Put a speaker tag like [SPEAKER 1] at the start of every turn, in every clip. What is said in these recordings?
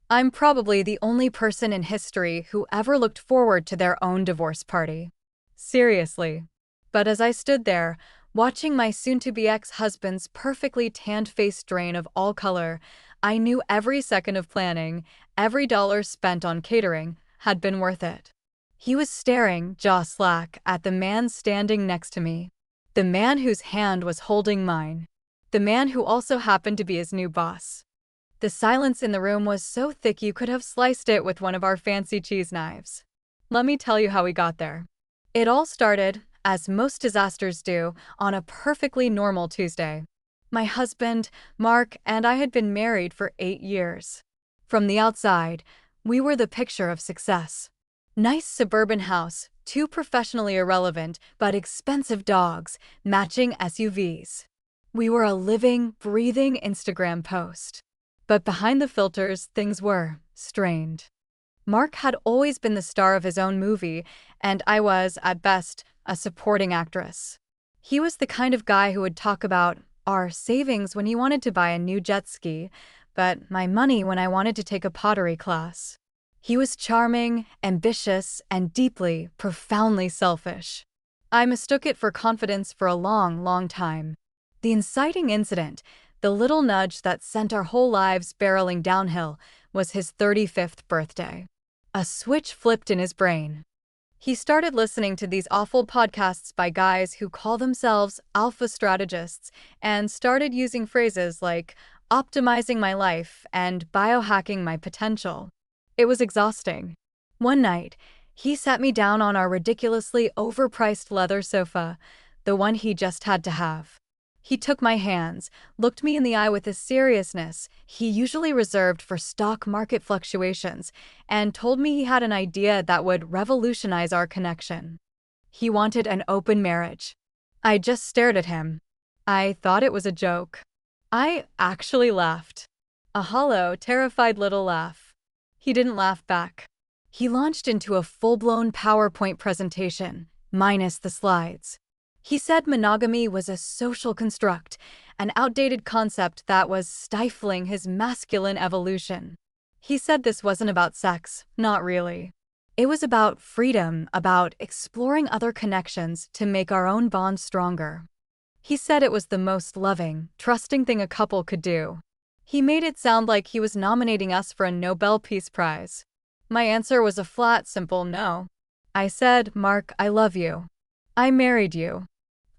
[SPEAKER 1] I'm probably the only person in history who ever looked forward to their own divorce party. Seriously. But as I stood there, watching my soon-to-be ex-husband's perfectly tanned face drain of all color, I knew every second of planning, every dollar spent on catering, had been worth it. He was staring, jaw slack, at the man standing next to me. The man whose hand was holding mine. The man who also happened to be his new boss. The silence in the room was so thick you could have sliced it with one of our fancy cheese knives. Let me tell you how we got there. It all started, as most disasters do, on a perfectly normal Tuesday. My husband, Mark, and I had been married for 8 years. From the outside, we were the picture of success. Nice suburban house, 2 professionally irrelevant but expensive dogs, matching SUVs. We were a living, breathing Instagram post. But behind the filters, things were strained. Mark had always been the star of his own movie, and I was, at best, a supporting actress. He was the kind of guy who would talk about our savings when he wanted to buy a new jet ski, but my money when I wanted to take a pottery class. He was charming, ambitious, and deeply, profoundly selfish. I mistook it for confidence for a long, long time. The inciting incident, the little nudge that sent our whole lives barreling downhill, was his 35th birthday. A switch flipped in his brain. He started listening to these awful podcasts by guys who call themselves alpha strategists and started using phrases like optimizing my life and biohacking my potential. It was exhausting. One night, he sat me down on our ridiculously overpriced leather sofa, the one he just had to have. He took my hands, looked me in the eye with a seriousness he usually reserved for stock market fluctuations, and told me he had an idea that would revolutionize our connection. He wanted an open marriage. I just stared at him. I thought it was a joke. I actually laughed. A hollow, terrified little laugh. He didn't laugh back. He launched into a full-blown PowerPoint presentation, minus the slides. He said monogamy was a social construct, an outdated concept that was stifling his masculine evolution. He said this wasn't about sex, not really. It was about freedom, about exploring other connections to make our own bond stronger. He said it was the most loving, trusting thing a couple could do. He made it sound like he was nominating us for a Nobel Peace Prize. My answer was a flat, simple no. I said, Mark, I love you. I married you.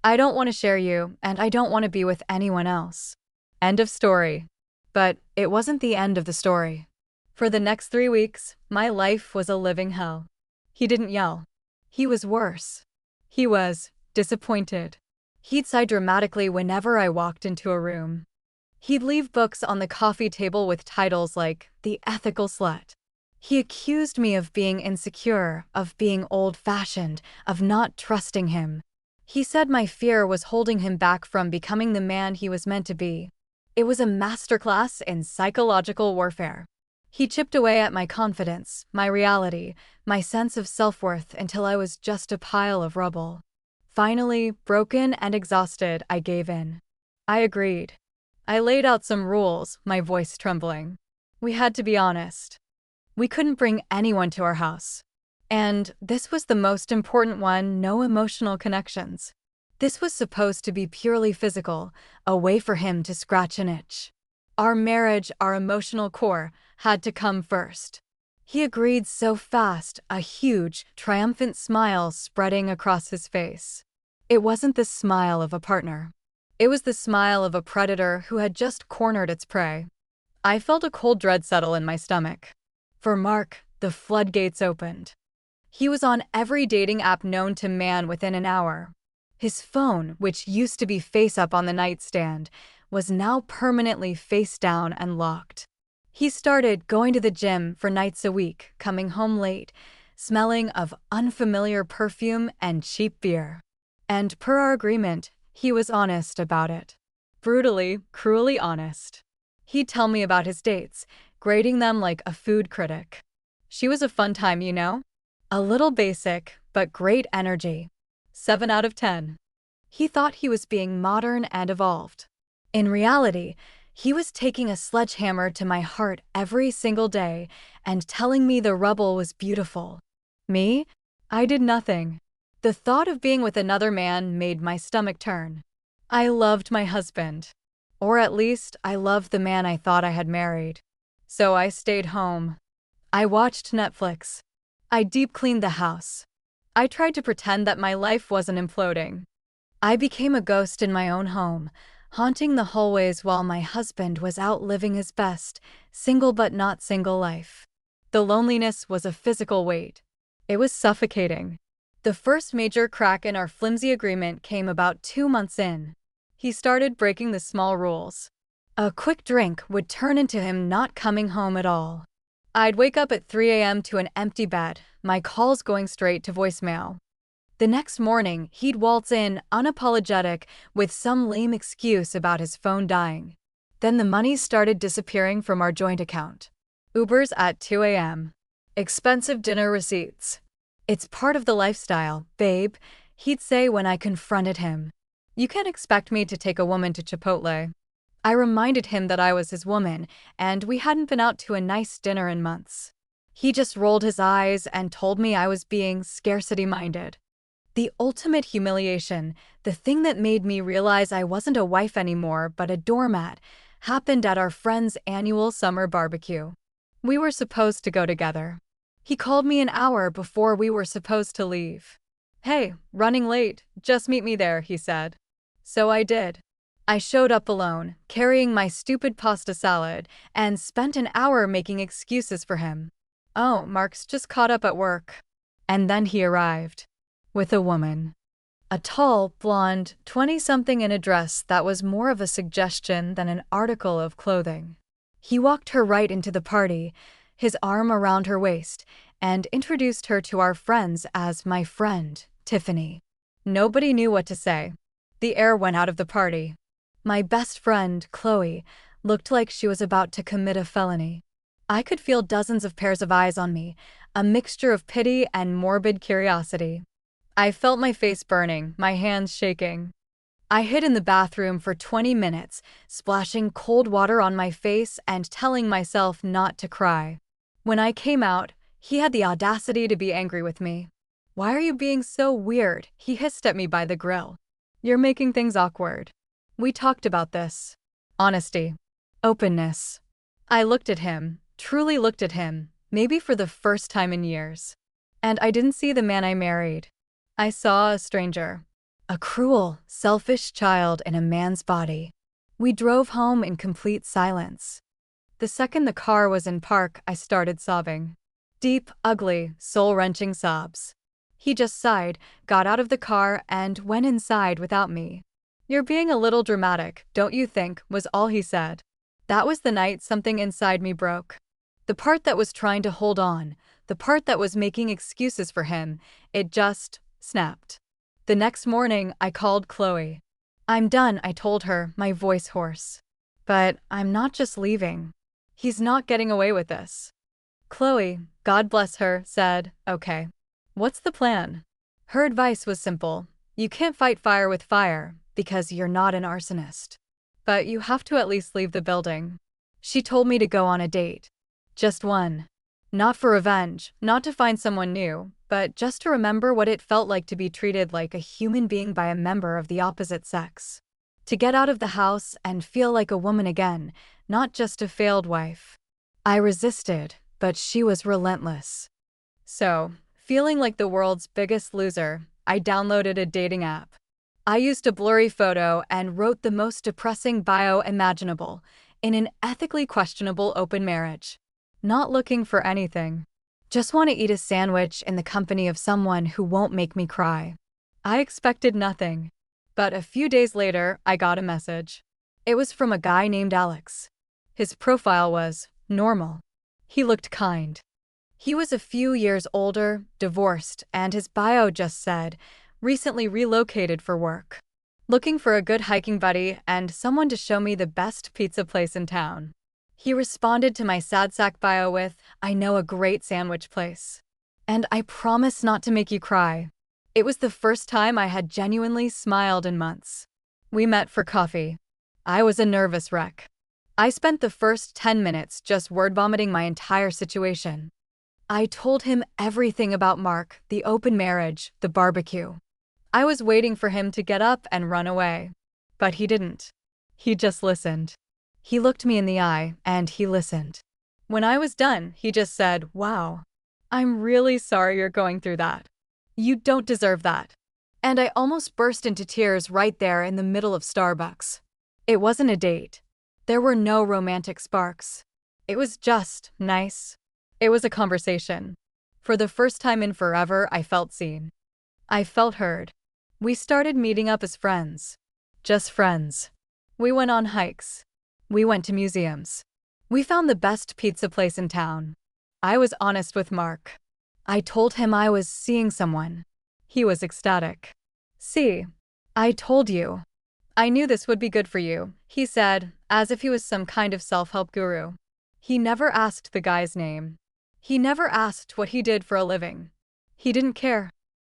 [SPEAKER 1] I don't want to share you, and I don't want to be with anyone else. End of story. But it wasn't the end of the story. For the next 3 weeks, my life was a living hell. He didn't yell. He was worse. He was disappointed. He'd sigh dramatically whenever I walked into a room. He'd leave books on the coffee table with titles like The Ethical Slut. He accused me of being insecure, of being old-fashioned, of not trusting him. He said my fear was holding him back from becoming the man he was meant to be. It was a masterclass in psychological warfare. He chipped away at my confidence, my reality, my sense of self-worth until I was just a pile of rubble. Finally, broken and exhausted, I gave in. I agreed. I laid out some rules, my voice trembling. We had to be honest. We couldn't bring anyone to our house. And this was the most important one, no emotional connections. This was supposed to be purely physical, a way for him to scratch an itch. Our marriage, our emotional core, had to come first. He agreed so fast, a huge, triumphant smile spreading across his face. It wasn't the smile of a partner. It was the smile of a predator who had just cornered its prey. I felt a cold dread settle in my stomach. For Mark, the floodgates opened. He was on every dating app known to man within an hour. His phone, which used to be face up on the nightstand, was now permanently face down and locked. He started going to the gym for nights a week, coming home late, smelling of unfamiliar perfume and cheap beer. And per our agreement, he was honest about it. Brutally, cruelly honest. He'd tell me about his dates, grading them like a food critic. She was a fun time, you know? A little basic, but great energy. 7 out of 10. He thought he was being modern and evolved. In reality, He was taking a sledgehammer to my heart every single day and telling me the rubble was beautiful. Me? I did nothing. The thought of being with another man made my stomach turn. I loved my husband. Or at least, I loved the man I thought I had married. So I stayed home. I watched Netflix. I deep cleaned the house. I tried to pretend that my life wasn't imploding. I became a ghost in my own home, haunting the hallways while my husband was out living his best, single but not single life. The loneliness was a physical weight. It was suffocating. The first major crack in our flimsy agreement came about 2 months in. He started breaking the small rules. A quick drink would turn into him not coming home at all. I'd wake up at 3 a.m. to an empty bed, my calls going straight to voicemail. The next morning, he'd waltz in, unapologetic, with some lame excuse about his phone dying. Then the money started disappearing from our joint account. Ubers at 2 a.m. Expensive dinner receipts. It's part of the lifestyle, babe, he'd say when I confronted him. You can't expect me to take a woman to Chipotle. I reminded him that I was his woman, and we hadn't been out to a nice dinner in months. He just rolled his eyes and told me I was being scarcity-minded. The ultimate humiliation, the thing that made me realize I wasn't a wife anymore but a doormat, happened at our friend's annual summer barbecue. We were supposed to go together. He called me an hour before we were supposed to leave. Hey, running late, just meet me there, he said. So I did. I showed up alone, carrying my stupid pasta salad, and spent an hour making excuses for him. Oh, Mark's just caught up at work. And then he arrived. With a woman. A tall, blonde, 20-something in a dress that was more of a suggestion than an article of clothing. He walked her right into the party, his arm around her waist, and introduced her to our friends as my friend, Tiffany. Nobody knew what to say. The air went out of the party. My best friend, Chloe, looked like she was about to commit a felony. I could feel dozens of pairs of eyes on me, a mixture of pity and morbid curiosity. I felt my face burning, my hands shaking. I hid in the bathroom for 20 minutes, splashing cold water on my face and telling myself not to cry. When I came out, he had the audacity to be angry with me. Why are you being so weird? He hissed at me by the grill. You're making things awkward. We talked about this. Honesty. Openness. I looked at him, truly looked at him, maybe for the first time in years. And I didn't see the man I married. I saw a stranger. A cruel, selfish child in a man's body. We drove home in complete silence. The second the car was in park, I started sobbing. Deep, ugly, soul-wrenching sobs. He just sighed, got out of the car, and went inside without me. You're being a little dramatic, don't you think, was all he said. That was the night something inside me broke. The part that was trying to hold on, the part that was making excuses for him, it just snapped. The next morning, I called Chloe. I'm done, I told her, my voice hoarse. But I'm not just leaving. He's not getting away with this. Chloe, God bless her, said, okay. What's the plan? Her advice was simple. You can't fight fire with fire, because you're not an arsonist. But you have to at least leave the building. She told me to go on a date. Just one. Not for revenge, not to find someone new, but just to remember what it felt like to be treated like a human being by a member of the opposite sex. To get out of the house and feel like a woman again, not just a failed wife. I resisted, but she was relentless. So, feeling like the world's biggest loser, I downloaded a dating app. I used a blurry photo and wrote the most depressing bio imaginable, in an ethically questionable open marriage. Not looking for anything. Just want to eat a sandwich in the company of someone who won't make me cry. I expected nothing. But a few days later, I got a message. It was from a guy named Alex. His profile was normal. He looked kind. He was a few years older, divorced, and his bio just said, recently relocated for work. Looking for a good hiking buddy and someone to show me the best pizza place in town. He responded to my sad sack bio with, I know a great sandwich place. And I promise not to make you cry. It was the first time I had genuinely smiled in months. We met for coffee. I was a nervous wreck. I spent the first 10 minutes just word vomiting my entire situation. I told him everything about Mark, the open marriage, the barbecue. I was waiting for him to get up and run away. But he didn't. He just listened. He looked me in the eye, and he listened. When I was done, he just said, "Wow. I'm really sorry you're going through that. You don't deserve that." And I almost burst into tears right there in the middle of Starbucks. It wasn't a date. There were no romantic sparks. It was just nice. It was a conversation. For the first time in forever, I felt seen. I felt heard. We started meeting up as friends. Just friends. We went on hikes. We went to museums. We found the best pizza place in town. I was honest with Mark. I told him I was seeing someone. He was ecstatic. "See, I told you. I knew this would be good for you," he said, as if he was some kind of self-help guru. He never asked the guy's name. He never asked what he did for a living. He didn't care.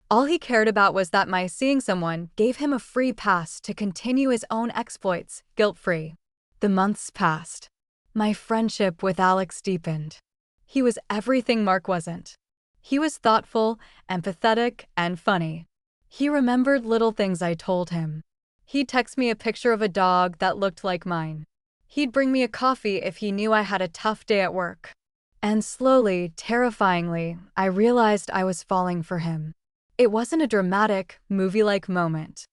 [SPEAKER 1] All he cared about was that my seeing someone gave him a free pass to continue his own exploits, guilt-free. The months passed. My friendship with Alex deepened. He was everything Mark wasn't. He was thoughtful, empathetic, and funny. He remembered little things I told him. He'd text me a picture of a dog that looked like mine. He'd bring me a coffee if he knew I had a tough day at work. And slowly, terrifyingly, I realized I was falling for him. It wasn't a dramatic, movie-like moment.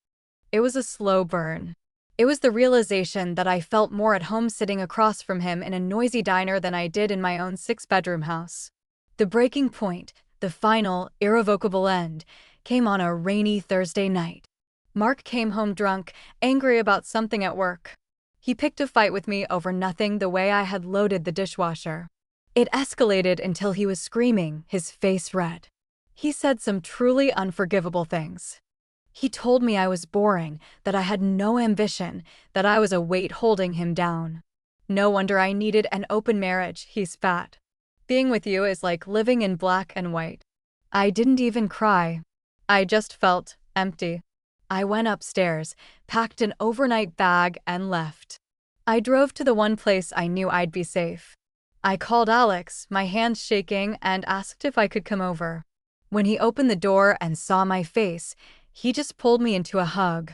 [SPEAKER 1] It was a slow burn. It was the realization that I felt more at home sitting across from him in a noisy diner than I did in my own 6-bedroom house. The breaking point, the final, irrevocable end, came on a rainy Thursday night. Mark came home drunk, angry about something at work. He picked a fight with me over nothing the way I had loaded the dishwasher. It escalated until he was screaming, his face red. He said some truly unforgivable things. He told me I was boring, that I had no ambition, that I was a weight holding him down. "No wonder I needed an open marriage," he spat. "Being with you is like living in black and white." I didn't even cry. I just felt empty. I went upstairs, packed an overnight bag, and left. I drove to the one place I knew I'd be safe. I called Alex, my hands shaking, and asked if I could come over. When he opened the door and saw my face, he just pulled me into a hug.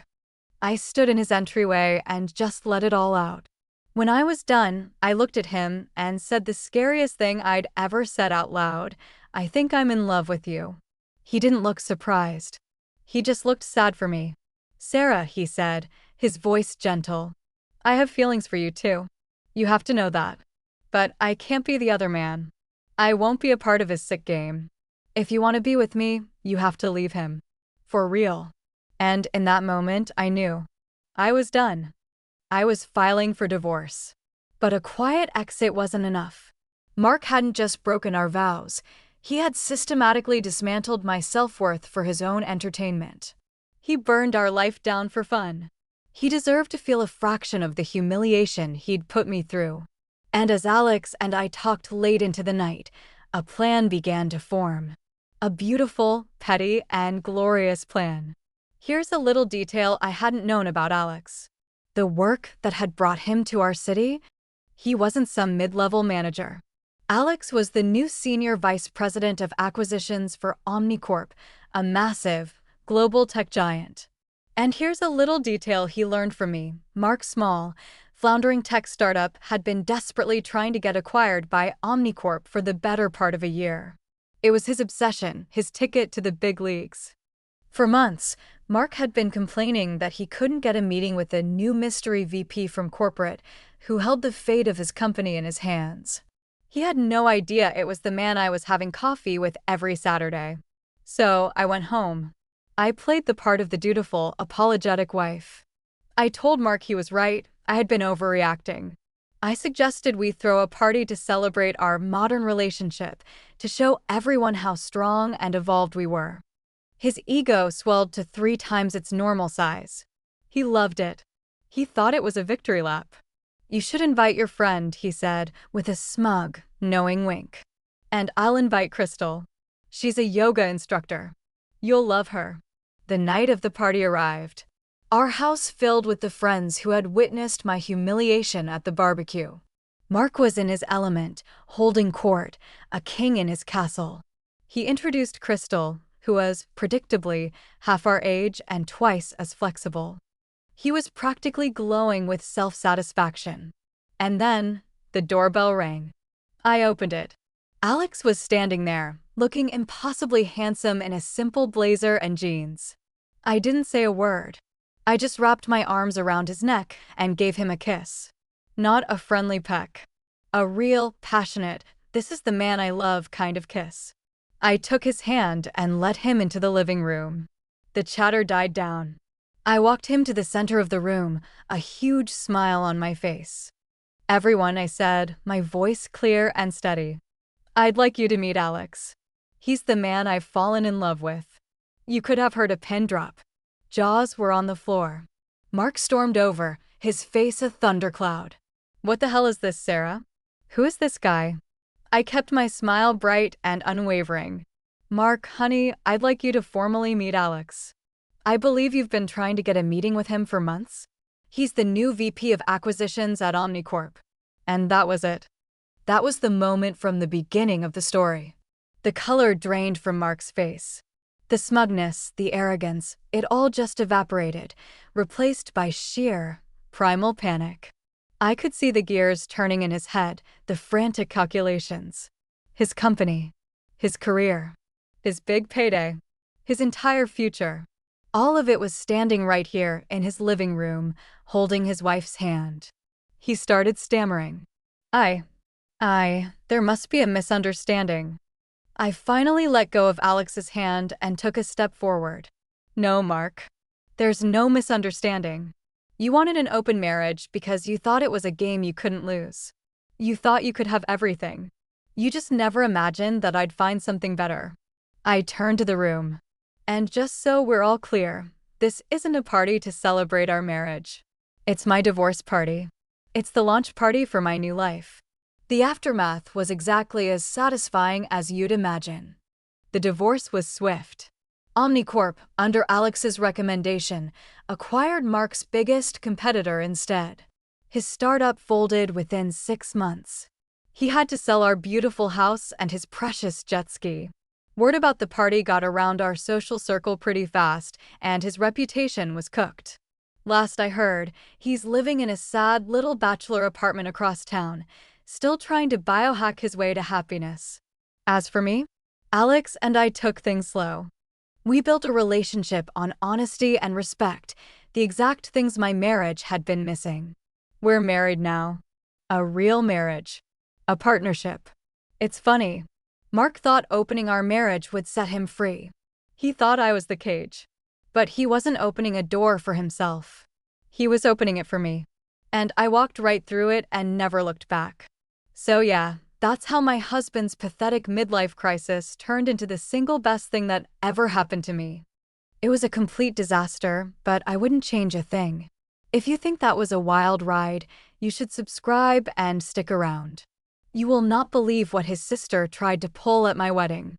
[SPEAKER 1] I stood in his entryway and just let it all out. When I was done, I looked at him and said the scariest thing I'd ever said out loud: "I think I'm in love with you." He didn't look surprised. He just looked sad for me. "Sarah," he said, his voice gentle, "I have feelings for you too. You have to know that. But I can't be the other man. I won't be a part of his sick game. If you want to be with me, you have to leave him. For real." And in that moment, I knew. I was done. I was filing for divorce. But a quiet exit wasn't enough. Mark hadn't just broken our vows. He had systematically dismantled my self-worth for his own entertainment. He burned our life down for fun. He deserved to feel a fraction of the humiliation he'd put me through. And as Alex and I talked late into the night, a plan began to form. A beautiful, petty, and glorious plan. Here's a little detail I hadn't known about Alex. The work that had brought him to our city? He wasn't some mid-level manager. Alex was the new senior vice president of acquisitions for Omnicorp, a massive, global tech giant. And here's a little detail he learned from me. Mark Small, floundering tech startup, had been desperately trying to get acquired by Omnicorp for the better part of a year. It was his obsession, his ticket to the big leagues. For months, Mark had been complaining that he couldn't get a meeting with a new mystery VP from corporate who held the fate of his company in his hands. He had no idea it was the man I was having coffee with every Saturday. So I went home. I played the part of the dutiful, apologetic wife. I told Mark he was right. I had been overreacting. I suggested we throw a party to celebrate our modern relationship, to show everyone how strong and evolved we were. His ego swelled to 3 times its normal size. He loved it. He thought it was a victory lap. "You should invite your friend," he said, with a smug, knowing wink. "And I'll invite Crystal. She's a yoga instructor. You'll love her." The night of the party arrived. Our house filled with the friends who had witnessed my humiliation at the barbecue. Mark was in his element, holding court, a king in his castle. He introduced Crystal, who was, predictably, half our age and twice as flexible. He was practically glowing with self-satisfaction. And then, the doorbell rang. I opened it. Alex was standing there, looking impossibly handsome in a simple blazer and jeans. I didn't say a word. I just wrapped my arms around his neck and gave him a kiss. Not a friendly peck. A real, passionate, this is the man I love kind of kiss. I took his hand and led him into the living room. The chatter died down. I walked him to the center of the room, a huge smile on my face. Everyone, I said, my voice clear and steady. I'd like you to meet Alex. He's the man I've fallen in love with. You could have heard a pin drop. Jaws were on the floor. Mark stormed over, his face a thundercloud. What the hell is this, Sarah? Who is this guy? I kept my smile bright and unwavering. Mark, honey, I'd like you to formally meet Alex. I believe you've been trying to get a meeting with him for months. He's the new VP of Acquisitions at Omnicorp. And that was it. That was the moment from the beginning of the story. The color drained from Mark's face. The smugness, the arrogance, it all just evaporated, replaced by sheer, primal panic. I could see the gears turning in his head, the frantic calculations. His company, his career, his big payday, his entire future. All of it was standing right here in his living room, holding his wife's hand. He started stammering. There must be a misunderstanding. I finally let go of Alex's hand and took a step forward. No, Mark. There's no misunderstanding. You wanted an open marriage because you thought it was a game you couldn't lose. You thought you could have everything. You just never imagined that I'd find something better. I turned to the room. And just so we're all clear, this isn't a party to celebrate our marriage. It's my divorce party. It's the launch party for my new life. The aftermath was exactly as satisfying as you'd imagine. The divorce was swift. Omnicorp, under Alex's recommendation, acquired Mark's biggest competitor instead. His startup folded within 6 months. He had to sell our beautiful house and his precious jet ski. Word about the party got around our social circle pretty fast, and his reputation was cooked. Last I heard, he's living in a sad little bachelor apartment across town, still trying to biohack his way to happiness. As for me, Alex and I took things slow. We built a relationship on honesty and respect, the exact things my marriage had been missing. We're married now. A real marriage. A partnership. It's funny. Mark thought opening our marriage would set him free. He thought I was the cage. But he wasn't opening a door for himself. He was opening it for me. And I walked right through it and never looked back. So yeah, that's how my husband's pathetic midlife crisis turned into the single best thing that ever happened to me. It was a complete disaster, but I wouldn't change a thing. If you think that was a wild ride, you should subscribe and stick around. You will not believe what his sister tried to pull at my wedding.